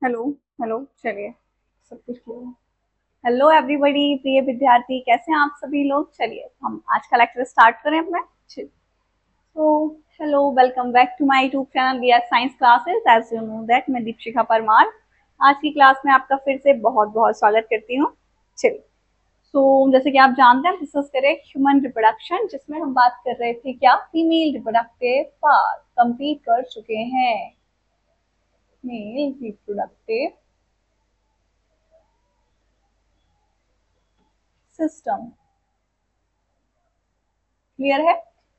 Hello. Hello, चलिए सब कुछ क्लियर है। हेलो एवरीबॉडी, प्रिय विद्यार्थी, कैसे हैं आप सभी लोग। चलिए हम आज का लेक्चर स्टार्ट करें अपना। So hello, welcome back to my YouTube channel we are science classes. As you know that मैं दीपशिखा परमार आज की क्लास में आपका फिर से बहुत बहुत स्वागत करती हूँ। चलिए, जैसे कि आप जानते हैं, डिस्कस करें ह्यूमन रिप्रोडक्शन, जिसमें हम बात कर रहे थे क्या, फीमेल रिप्रोडक्टिव पार्ट कंप्लीट कर चुके हैं। मेल रिप्रोडक्टिव सिस्टम क्लियर है,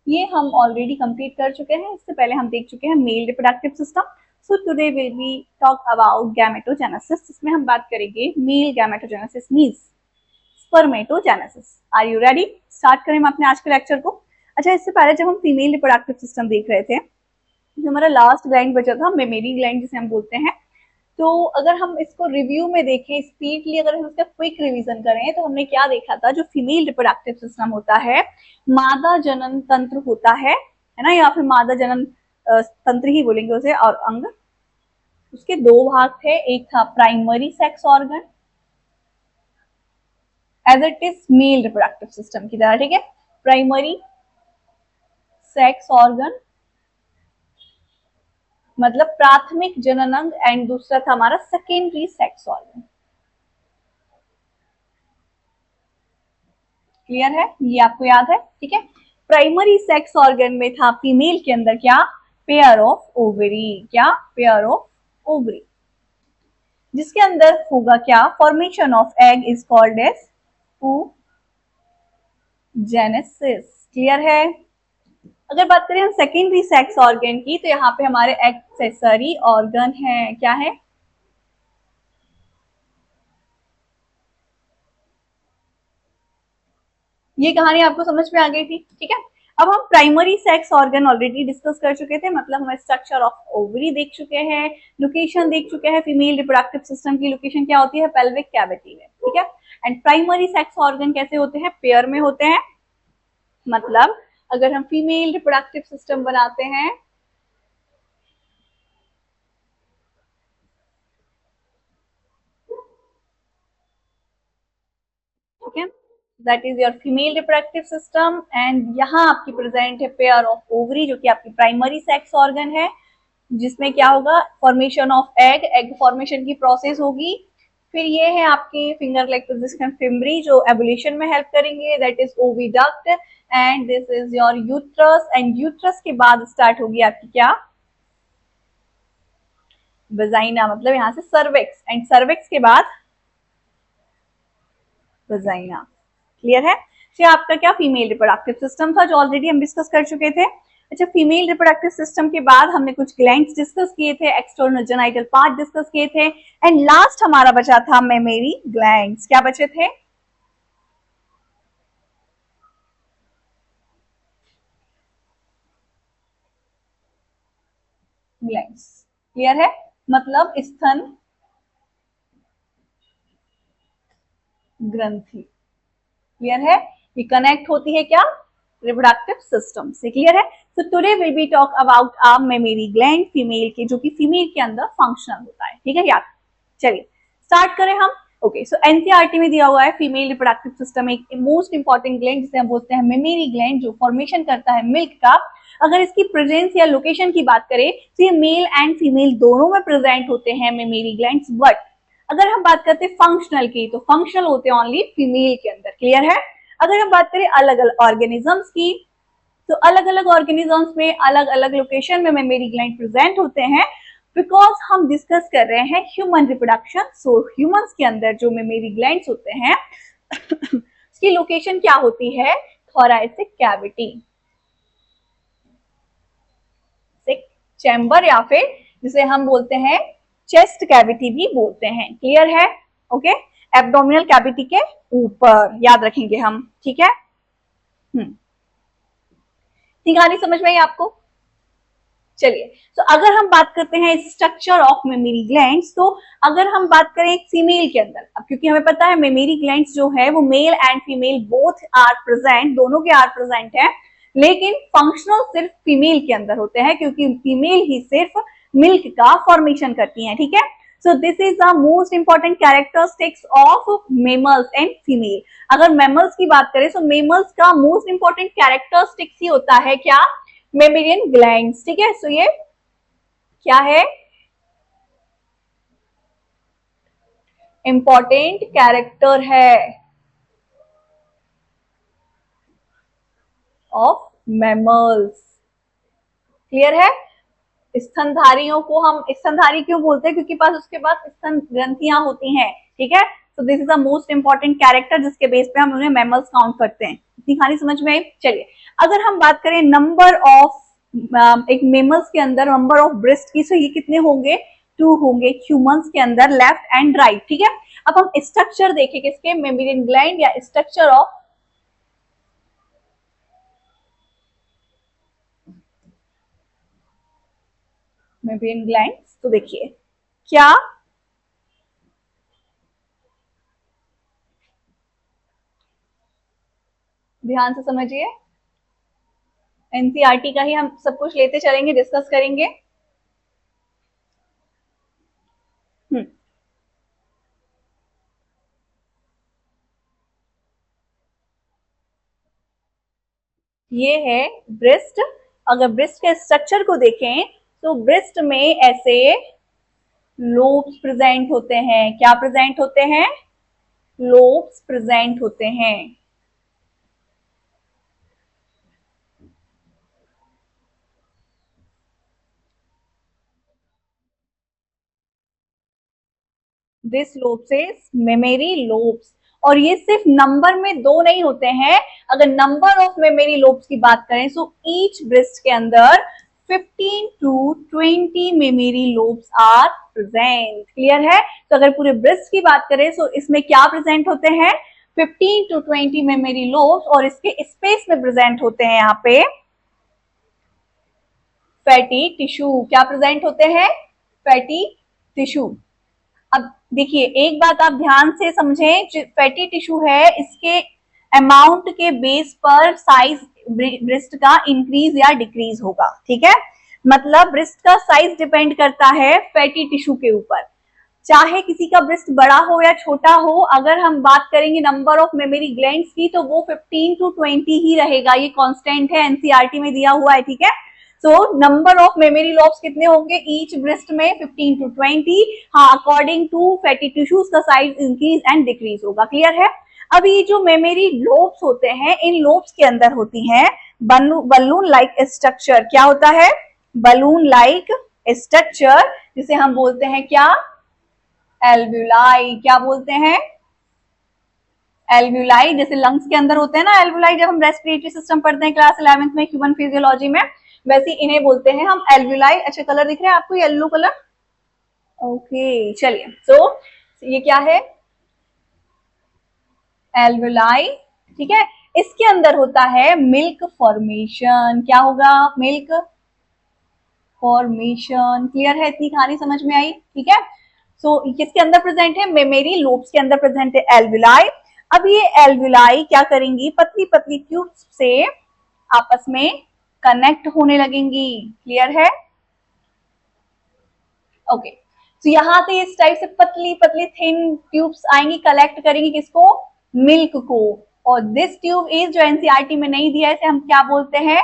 ये हम ऑलरेडी कंप्लीट कर चुके हैं। इससे पहले हम देख चुके हैं male reproductive system. So today will be talk about gametogenesis, जिसमें हम बात करेंगे male gametogenesis means spermatogenesis. Are you ready? Start करें हम अपने आज के लेक्चर को। अच्छा, इससे पहले जब हम फीमेल रिप्रोडक्टिव सिस्टम देख रहे थे, जो हमारा लास्ट ग्लैंड बचा था, मेमेरी ग्लैंड जिसे हम बोलते हैं, तो अगर हम इसको रिव्यू में देखें स्पीडली, अगर हम इसका क्विक रिवीजन करें, तो हमने क्या देखा था, जो फीमेल रिप्रोडक्टिव सिस्टम होता है, मादा जनन तंत्र होता है ना, या फिर मादा जनन तंत्र ही बोलेंगे उसे, और अंग। उसके दो भाग थे, एक था primary sex organ as it is male reproductive system की तरह, ठीक है। प्राइमरी सेक्स ऑर्गन मतलब प्राथमिक जनन अंग, एंड दूसरा था हमारा सेकेंडरी सेक्स ऑर्गन। क्लियर है, ये आपको याद है, ठीक है। प्राइमरी सेक्स ऑर्गन में था फीमेल के अंदर क्या, पेयर ऑफ ओवरी, क्या, पेयर ऑफ ओवरी, जिसके अंदर होगा क्या, formation of egg is called as oogenesis। Clear है। अगर बात करें हम सेकेंडरी सेक्स ऑर्गन की, तो यहाँ पे हमारे एक्सेसरी ऑर्गन है, क्या है, ये कहानी आपको समझ में आ गई थी, ठीक है। अब हम primary sex organ already discuss कर चुके थे, मतलब हम स्ट्रक्चर ऑफ ओवरी देख चुके हैं, लोकेशन देख चुके हैं। फीमेल रिप्रोडक्टिव सिस्टम की लोकेशन क्या होती है, पेल्विक कैविटी में, ठीक है। एंड प्राइमरी सेक्स ऑर्गन कैसे होते हैं, पेयर में होते हैं। मतलब अगर हम फीमेल रिप्रोडक्टिव सिस्टम बनाते हैं, ठीक है, that is your female reproductive system, and यहाँ आपकी प्रेजेंट है पेयर ऑफ ओवरी, जो कि आपकी प्राइमरी सेक्स ऑर्गन है, जिसमें क्या होगा, formation of egg, egg formation की प्रोसेस होगी। फिर ये है आपके फिंगर लेग पोजिशन फिम्बरी, जो एवोल्यूशन में हेल्प करेंगे, that is oviduct, and this is your uterus, and uterus के बाद स्टार्ट होगी आपकी क्या, वजाइना, मतलब यहाँ से सर्वेक्स, एंड सर्वेक्स के बाद वजाइना। क्लियर है। ये आपका क्या, फीमेल रिप्रोडक्टिव सिस्टम था, जो ऑलरेडी हम डिस्कस कर चुके थे। अच्छा, फीमेल रिप्रोडक्टिव सिस्टम के बाद हमने कुछ ग्लैंड्स डिस्कस किए थे, एक्सटर्नल जेनाइटल पार्ट डिस्कस किए थे, एंड लास्ट हमारा बचा था मेमेरी ग्लैंड्स। क्या बचे थे, ग्लैंड्स। क्लियर है, मतलब स्तन ग्रंथि। क्लियर है, ये कनेक्ट होती है क्या, रिप्रोडक्टिव सिस्टम से। क्लियर है। So today will be talk about a mammary gland, female के, जो कि फीमेल के अंदर फंक्शनल होता है, ठीक है यार। चलिए स्टार्ट करें हम। ओके, सो एनसीईआरटी में दिया हुआ है फीमेल रिप्रोडक्टिव सिस्टम एक मोस्ट इंपॉर्टेंट ग्लैंड, जिसे हम बोलते हैं मेमेरी ग्लैंड, जो फॉर्मेशन करता है मिल्क का। अगर इसकी प्रेजेंस या लोकेशन की बात करें, तो ये मेल एंड फीमेल दोनों में प्रेजेंट होते हैं मेमेरी ग्लैंड्स, बट अगर हम बात करते हैं फंक्शनल की, तो फंक्शनल होते हैं ओनली फीमेल के अंदर। क्लियर है। अगर हम बात करें अलग अलग ऑर्गेनिजम्स की, तो अलग अलग ऑर्गेनिजम्स में अलग अलग लोकेशन में मेमेरी ग्लैंड प्रेजेंट होते हैं, बिकॉज हम डिस्कस कर रहे हैं ह्यूमन रिप्रोडक्शन। सो ह्यूमंस के अंदर जो मेमेरी ग्लैंड्स होते हैं उसकी लोकेशन क्या होती है, थोरैसिक कैविटी, चैम्बर, या फिर जिसे हम बोलते हैं चेस्ट कैविटी भी बोलते हैं। क्लियर है। ओके, एब्डोमिनल कैविटी के ऊपर, याद रखेंगे हम, ठीक है। कहानी समझ में आई आपको। चलिए, तो अगर हम बात करते हैं स्ट्रक्चर ऑफ मेमेरी ग्लैंड्स, तो अगर हम बात करें एक फीमेल के अंदर, अब क्योंकि हमें पता है मेमेरी ग्लैंड्स जो है वो male and female both are present, दोनों के आर प्रेजेंट है, लेकिन फंक्शनल सिर्फ फीमेल के अंदर होते हैं, क्योंकि फीमेल ही सिर्फ मिल्क का फॉर्मेशन करती है, ठीक है। So this is the most important characteristics of mammals and female. अगर mammals की बात करें तो mammals का most important characteristics ही होता है क्या, mammalian glands, ठीक है। So ये क्या है, important character है of mammals, क्लियर है। स्तनधारियों को हम स्तनधारी क्यों बोलते हैं, क्योंकि पास उसके पास स्तन ग्रंथियां होती हैं, ठीक है। So this is the most important character जिसके बेस पे हम उन्हें मैमल्स काउंट करते हैं। इतनी कहानी समझ में आई। चलिए अगर हम बात करें नंबर ऑफ एक मेमल्स के अंदर नंबर ऑफ ब्रेस्ट की, तो ये कितने होंगे, 2 होंगे ह्यूमंस के अंदर, लेफ्ट एंड राइट, ठीक है। अब हम स्ट्रक्चर देखें किसके, मेमिलियन ग्लैंड या स्ट्रक्चर ऑफ मेमिलियन ग्लैंड्स। तो देखिए क्या, ध्यान से समझिए, एनसीईआरटी का ही हम सब कुछ लेते चलेंगे, डिस्कस करेंगे। ये है ब्रेस्ट। अगर ब्रेस्ट के स्ट्रक्चर को देखें तो ब्रेस्ट में ऐसे लोब्स प्रेजेंट होते हैं। क्या प्रेजेंट होते हैं, लोब्स प्रेजेंट होते हैं। This lobes is memory lobes. और ये सिर्फ नंबर में 2 नहीं होते हैं। अगर नंबर ऑफ मेमोरी लोब्स की बात करें तो ईच ब्रेस्ट के अंदर 15 to 20 mammary lobes are present, clear है। तो अगर पूरे ब्रेस्ट की बात करें तो इसमें क्या प्रेजेंट होते हैं, 15 to 20 मेमोरी लोब्स, और इसके स्पेस में प्रेजेंट होते हैं यहाँ पे फैटी टिश्यू। क्या प्रेजेंट होते हैं, फैटी टिश्यू। अब देखिए एक बात आप ध्यान से समझें, जो फैटी टिश्यू है इसके अमाउंट के बेस पर साइज ब्रेस्ट का इंक्रीज या डिक्रीज होगा, ठीक है। मतलब ब्रेस्ट का साइज डिपेंड करता है फैटी टिश्यू के ऊपर, चाहे किसी का ब्रेस्ट बड़ा हो या छोटा हो। अगर हम बात करेंगे नंबर ऑफ मेमोरी ग्लैंड्स की तो वो 15 to 20 ही रहेगा, ये कांस्टेंट है, एनसीईआरटी में दिया हुआ है, ठीक है। So number of memory lobes कितने होंगे ईच ब्रेस्ट में, 15 to 20। हाँ, अकॉर्डिंग टू फैटी टिश्यूज का साइज इंक्रीज एंड डिक्रीज होगा, क्लियर है। अब ये जो मेमोरी लोब्स होते हैं, इन लोब्स के अंदर होती है बलून लाइक स्ट्रक्चर। क्या होता है, बलून लाइक स्ट्रक्चर, जिसे हम बोलते हैं क्या, एल्व्यूलाई। क्या बोलते हैं, एल्व्यूलाई। जैसे लंग्स के अंदर होते हैं ना एल्व्यूलाई, जब हम रेस्पिरेटरी सिस्टम पढ़ते हैं क्लास 11th में ह्यूमन फिजियोलॉजी में, वैसे इन्हें बोलते हैं हम एल्व्यूलाई। अच्छा कलर दिख रहा है आपको, येलो कलर, ओके। चलिए तो ये क्या है, एल्व्यूलाई, ठीक है। इसके अंदर होता है मिल्क फॉर्मेशन। क्या होगा, मिल्क फॉर्मेशन, क्लियर है, इतनी कहानी समझ में आई, ठीक है। सो किसके अंदर प्रेजेंट है, मेमोरी लोब्स के अंदर प्रेजेंट है एल्व्यूलाई। अब ये एल्व्यूलाई क्या करेंगी, पतली पतली ट्यूब्स से आपस में कनेक्ट होने लगेंगी, क्लियर है, ओके। तो यहां से इस टाइप से पतली पतली थिन ट्यूब्स आएंगी, कलेक्ट करेंगी किसको, मिल्क को। और दिस ट्यूब इज, जो एनसीईआरटी में नहीं दिया है, इसे हम क्या बोलते हैं,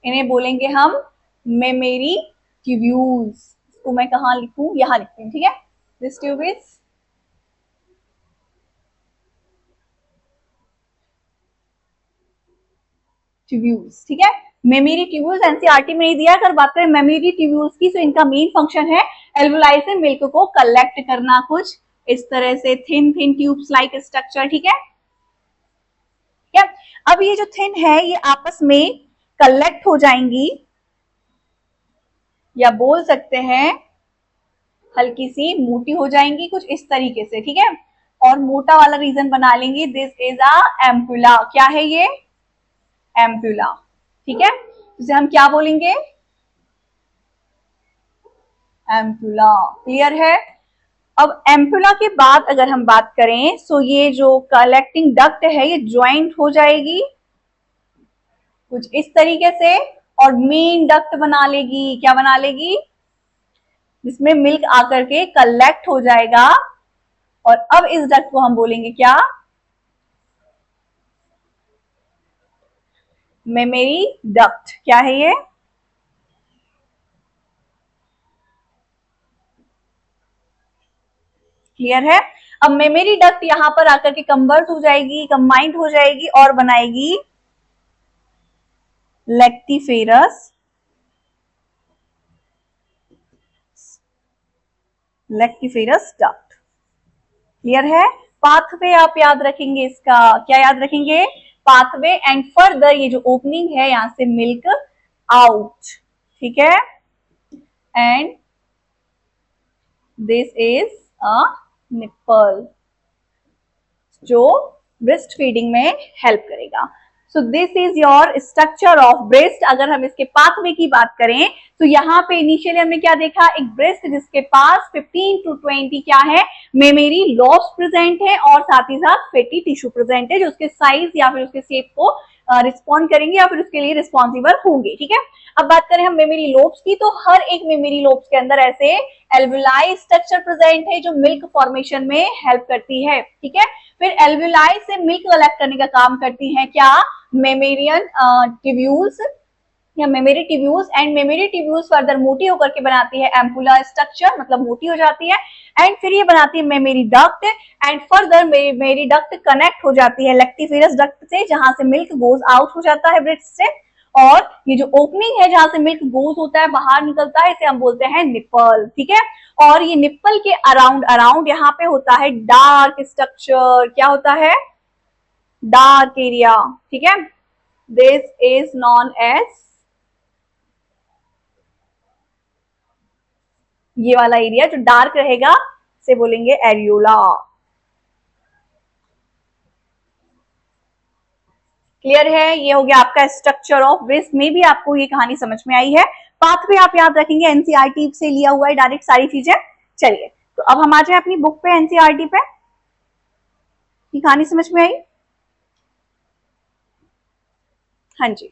इन्हें बोलेंगे हम मेमोरी ट्यूब्यूल्स। तो मैं कहां लिखूं, यहां लिखती हूँ, ठीक है। दिस ट्यूब इज ट्यूब्यूल्स, ठीक है। मेमोरी ट्यूब्यूल्स एनसीईआरटी में नहीं दिया। अगर बात करें मेमोरी ट्यूब्यूल्स की, तो इनका मेन फंक्शन है एल्वुलाई से मिल्क को कलेक्ट करना, कुछ इस तरह से thin thin tubes like structure, ठीक है। क्या अब ये जो थिन है ये आपस में कलेक्ट हो जाएंगी, या बोल सकते हैं हल्की सी मोटी हो जाएंगी, कुछ इस तरीके से, ठीक है। और मोटा वाला रीजन बना लेंगे, दिस इज अ एम्पुला। क्या है ये, एम्पुला, ठीक है। इसे हम क्या बोलेंगे, एम्पुला, क्लियर है। अब एम्पुला के बाद अगर हम बात करें तो ये जो कलेक्टिंग डक्ट है ये ज्वाइंट हो जाएगी कुछ इस तरीके से, और मेन डक्ट बना लेगी। क्या बना लेगी, जिसमें मिल्क आकर के कलेक्ट हो जाएगा, और अब इस डक्ट को हम बोलेंगे क्या, मेमोरी डक्ट। क्या है ये, क्लियर है। अब मेमोरी डक्ट यहां पर आकर के कन्वर्ट हो जाएगी, कंबाइंड हो जाएगी और बनाएगी लैक्टिफेरस डक्ट। क्लियर है। पाथवे आप याद रखेंगे इसका, क्या याद रखेंगे, पाथवे एंड फर्दर ये जो ओपनिंग है यहां से मिल्क आउट, ठीक है, and this is a nipple जो ब्रेस्ट फीडिंग में हेल्प करेगा। So this is your structure of breast. अगर हम इसके पाथवे की बात करें तो यहाँ पे इनिशियली हमने क्या देखा, एक ब्रेस्ट जिसके पास 15 to 20 क्या है, मेमोरी लॉब्स प्रेजेंट है और साथ ही साथ फैटी टिश्यू प्रेजेंट है जो उसके साइज या फिर उसके शेप को रिस्पॉन्ड करेंगे या फिर उसके लिए रिस्पॉन्सिबल होंगे, ठीक है। अब बात करें हम मेमोरी लोब्स की, तो हर एक मेमोरी लोब्स के अंदर ऐसे एल्वुलाई स्ट्रक्चर प्रेजेंट है जो मिल्क फॉर्मेशन में हेल्प करती है, ठीक है। फिर एल्वुलाई से मिल्क कलेक्ट करने का काम करती है क्या, मेमेरियन टिब्यूल्स या memory tubules, and memory tubules further मोटी होकर के बनाती है एम्पुलर स्ट्रक्चर, मतलब मोटी हो जाती है, एंड फिर ये बनाती है memory duct, and further memory duct connect हो जाती है लैक्टिफेरस डक्ट से जहां से मिल्क गोज आउट हो जाता है ब्रेस्ट से, और ये जो ओपनिंग है जहां से मिल्क गोज होता है, बाहर निकलता है, इसे हम बोलते हैं निप्पल, ठीक है। और ये निप्पल के अराउंड अराउंड यहाँ पे होता है डार्क स्ट्रक्चर, क्या होता है, डार्क एरिया, ठीक है। दिस इज नॉन एज, ये वाला एरिया जो डार्क रहेगा से बोलेंगे एरियोला। क्लियर है। ये हो गया आपका स्ट्रक्चर ऑफ ब्रेस्ट में भी आपको ये कहानी समझ में आई है। पाथवे आप याद रखेंगे, एनसीईआरटी से लिया हुआ है डायरेक्ट सारी चीजें। चलिए तो अब हम आ जाए अपनी बुक पे, एनसीईआरटी पे। ये कहानी समझ में आई, हाँ जी।